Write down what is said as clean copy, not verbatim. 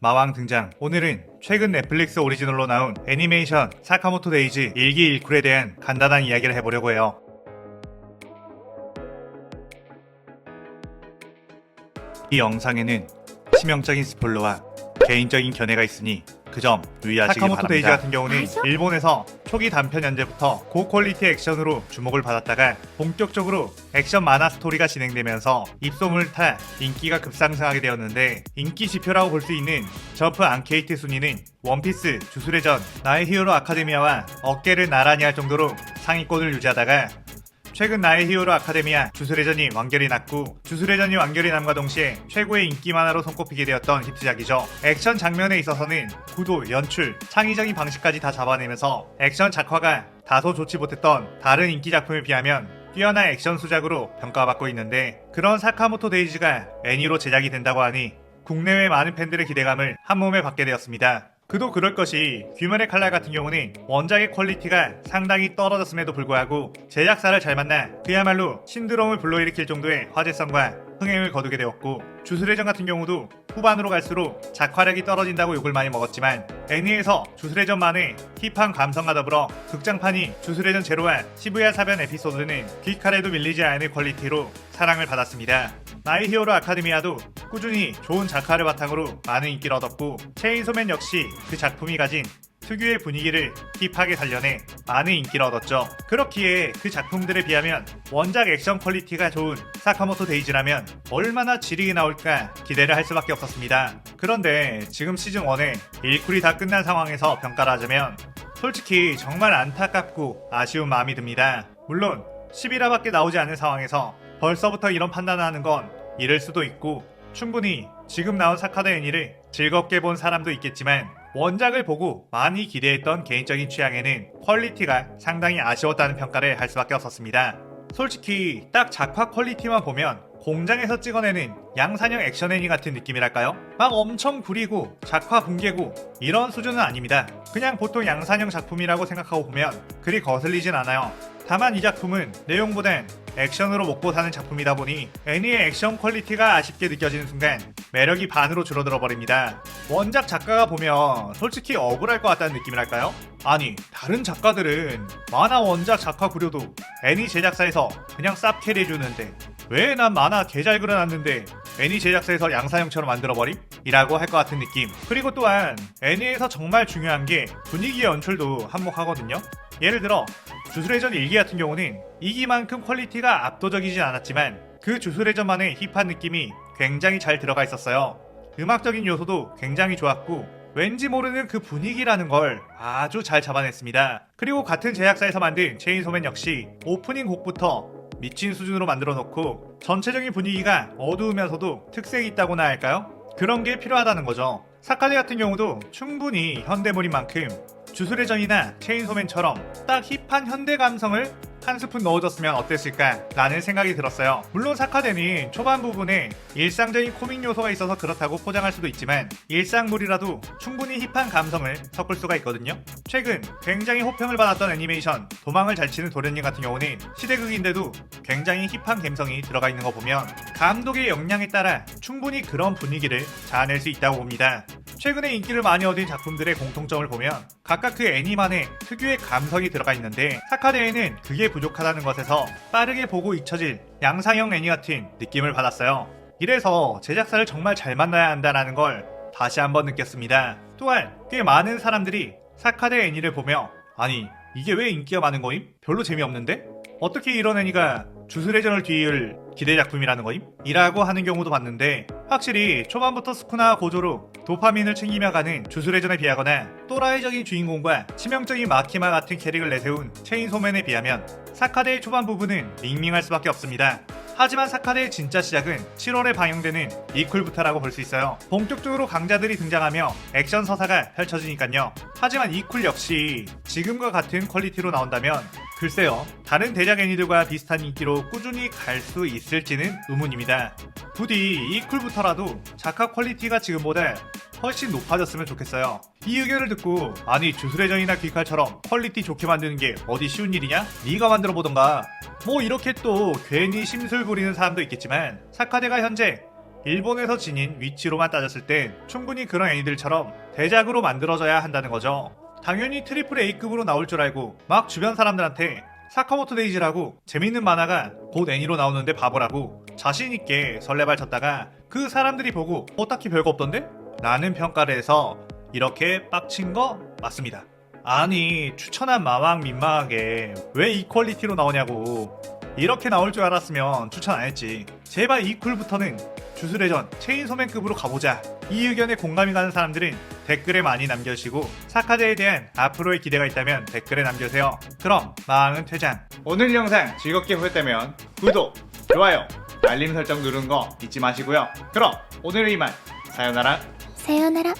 마왕 등장. 오늘은 최근 넷플릭스 오리지널로 나온 애니메이션 사카모토 데이즈 1기 1쿨에 대한 간단한 이야기를 해보려고 해요. 이 영상에는 치명적인 스포일러와 개인적인 견해가 있으니 그 점 유의하시기 바랍니다. 사카모토 데이즈 같은 경우는 일본에서 초기 단편 연재부터 고퀄리티 액션으로 주목을 받았다가 본격적으로 액션 만화 스토리가 진행되면서 입소문을 타 인기가 급상승하게 되었는데, 인기 지표라고 볼 수 있는 저프 앙케이트 순위는 원피스, 주술의 전, 나의 히어로 아카데미아와 어깨를 나란히 할 정도로 상위권을 유지하다가 최근 나의 히어로 아카데미아, 주술의 전이 완결이 났고, 주술의 전이 완결이 남과 동시에 최고의 인기 만화로 손꼽히게 되었던 히트작이죠. 액션 장면에 있어서는 구도, 연출, 창의적인 방식까지 다 잡아내면서 액션 작화가 다소 좋지 못했던 다른 인기 작품에 비하면 뛰어난 액션 수작으로 평가받고 있는데, 그런 사카모토 데이즈가 애니로 제작이 된다고 하니 국내외 많은 팬들의 기대감을 한몸에 받게 되었습니다. 그도 그럴 것이 귀멸의 칼날 같은 경우는 원작의 퀄리티가 상당히 떨어졌음에도 불구하고 제작사를 잘 만나 그야말로 신드롬을 불러일으킬 정도의 화제성과 흥행을 거두게 되었고, 주술의 전 같은 경우도 후반으로 갈수록 작화력이 떨어진다고 욕을 많이 먹었지만 애니에서 주술의 전만의 힙한 감성과 더불어 극장판이 주술의 전 제로와 시부야 사변 에피소드는 귀칼에도 밀리지 않을 퀄리티로 사랑을 받았습니다. 나의 히어로 아카데미아도 꾸준히 좋은 작화를 바탕으로 많은 인기를 얻었고, 체인소맨 역시 그 작품이 가진 특유의 분위기를 힙하게 살려내 많은 인기를 얻었죠. 그렇기에 그 작품들에 비하면 원작 액션 퀄리티가 좋은 사카모토 데이즈라면 얼마나 질이 나올까 기대를 할 수밖에 없었습니다. 그런데 지금 시즌1에 1쿨이 다 끝난 상황에서 평가를 하자면 솔직히 정말 안타깝고 아쉬운 마음이 듭니다. 물론 11화밖에 나오지 않은 상황에서 벌써부터 이런 판단을 하는 건 이를 수도 있고, 충분히 지금 나온 사카데 애니를 즐겁게 본 사람도 있겠지만 원작을 보고 많이 기대했던 개인적인 취향에는 퀄리티가 상당히 아쉬웠다는 평가를 할 수밖에 없었습니다. 솔직히 딱 작화 퀄리티만 보면 공장에서 찍어내는 양산형 액션 애니 같은 느낌이랄까요? 막 엄청 구리고 작화 붕괴고 이런 수준은 아닙니다. 그냥 보통 양산형 작품이라고 생각하고 보면 그리 거슬리진 않아요. 다만 이 작품은 내용보단 액션으로 먹고 사는 작품이다 보니 애니의 액션 퀄리티가 아쉽게 느껴지는 순간 매력이 반으로 줄어들어 버립니다. 원작 작가가 보면 솔직히 억울할 것 같다는 느낌이랄까요? 아니, 다른 작가들은 만화 원작 작화 구려도 애니 제작사에서 그냥 쌉 캐리해주는데 왜 난 만화 개 잘 그려놨는데 애니 제작사에서 양산형처럼 만들어버림? 이라고 할 것 같은 느낌. 그리고 또한 애니에서 정말 중요한 게 분위기 연출도 한몫하거든요. 예를 들어 주술의 전 1기 같은 경우는 2기만큼 퀄리티가 압도적이진 않았지만 그 주술의 전만의 힙한 느낌이 굉장히 잘 들어가 있었어요. 음악적인 요소도 굉장히 좋았고 왠지 모르는 그 분위기라는 걸 아주 잘 잡아냈습니다. 그리고 같은 제작사에서 만든 체인소맨 역시 오프닝 곡부터 미친 수준으로 만들어 놓고 전체적인 분위기가 어두우면서도 특색이 있다고나 할까요? 그런 게 필요하다는 거죠. 사카데 같은 경우도 충분히 현대물인 만큼 주술의 전이나 체인소맨처럼 딱 힙한 현대 감성을 한 스푼 넣어줬으면 어땠을까 라는 생각이 들었어요. 물론 사카데는 초반 부분에 일상적인 코믹 요소가 있어서 그렇다고 포장할 수도 있지만 일상물이라도 충분히 힙한 감성을 섞을 수가 있거든요. 최근 굉장히 호평을 받았던 애니메이션 도망을 잘 치는 도련님 같은 경우는 시대극인데도 굉장히 힙한 감성이 들어가 있는 거 보면 감독의 역량에 따라 충분히 그런 분위기를 자아낼 수 있다고 봅니다. 최근에 인기를 많이 얻은 작품들의 공통점을 보면 각각 그 애니만의 특유의 감성이 들어가 있는데 사카데에는 그게 부족하다는 것에서 빠르게 보고 잊혀질 양상형 애니 같은 느낌을 받았어요. 이래서 제작사를 정말 잘 만나야 한다는 걸 다시 한번 느꼈습니다. 또한 꽤 많은 사람들이 사카데 애니를 보며 아니 이게 왜 인기가 많은 거임? 별로 재미없는데? 어떻게 이런 애니가 주술의 전을 뒤이을 기대 작품이라는 거임? 이라고 하는 경우도 봤는데, 확실히 초반부터 스쿠나와 고조로 도파민을 챙기며 가는 주술의 전에 비하거나 또라이적인 주인공과 치명적인 마키마 같은 캐릭을 내세운 체인소맨에 비하면 사카데의 초반 부분은 밍밍할 수밖에 없습니다. 하지만 사카데의 진짜 시작은 7월에 방영되는 이쿨부터라고 볼 수 있어요. 본격적으로 강자들이 등장하며 액션 서사가 펼쳐지니까요. 하지만 이쿨 역시 지금과 같은 퀄리티로 나온다면 글쎄요, 다른 대작 애니들과 비슷한 인기로 꾸준히 갈 수 있을지는 의문입니다. 부디 이쿨부터라도 작화 퀄리티가 지금보다 훨씬 높아졌으면 좋겠어요. 이 의견을 듣고 아니 주술의 전이나 귀칼처럼 퀄리티 좋게 만드는 게 어디 쉬운 일이냐? 네가 만들어 보던가. 뭐 이렇게 또 괜히 심술 부리는 사람도 있겠지만 사카데가 현재 일본에서 지닌 위치로만 따졌을 땐 충분히 그런 애니들처럼 대작으로 만들어져야 한다는 거죠. 당연히 트리플 A급으로 나올 줄 알고 막 주변 사람들한테 사카모토 데이지라고 재밌는 만화가 곧 애니로 나오는데 봐보라고 자신있게 설레발 쳤다가 그 사람들이 보고 딱히 별거 없던데? 라는 평가를 해서 이렇게 빡친 거 맞습니다. 아니 추천한 마왕 민망하게 왜 이 퀄리티로 나오냐고. 이렇게 나올 줄 알았으면 추천 안 했지. 제발 이 쿨부터는 주술회전 체인소맨급으로 가보자. 이 의견에 공감이 가는 사람들은 댓글에 많이 남겨주시고 사카제에 대한 앞으로의 기대가 있다면 댓글에 남겨주세요. 그럼 마왕은 퇴장. 오늘 영상 즐겁게 보셨다면 구독, 좋아요, 알림 설정 누르는 거 잊지 마시고요. 그럼 오늘은 이만. 사요나라.さようなら。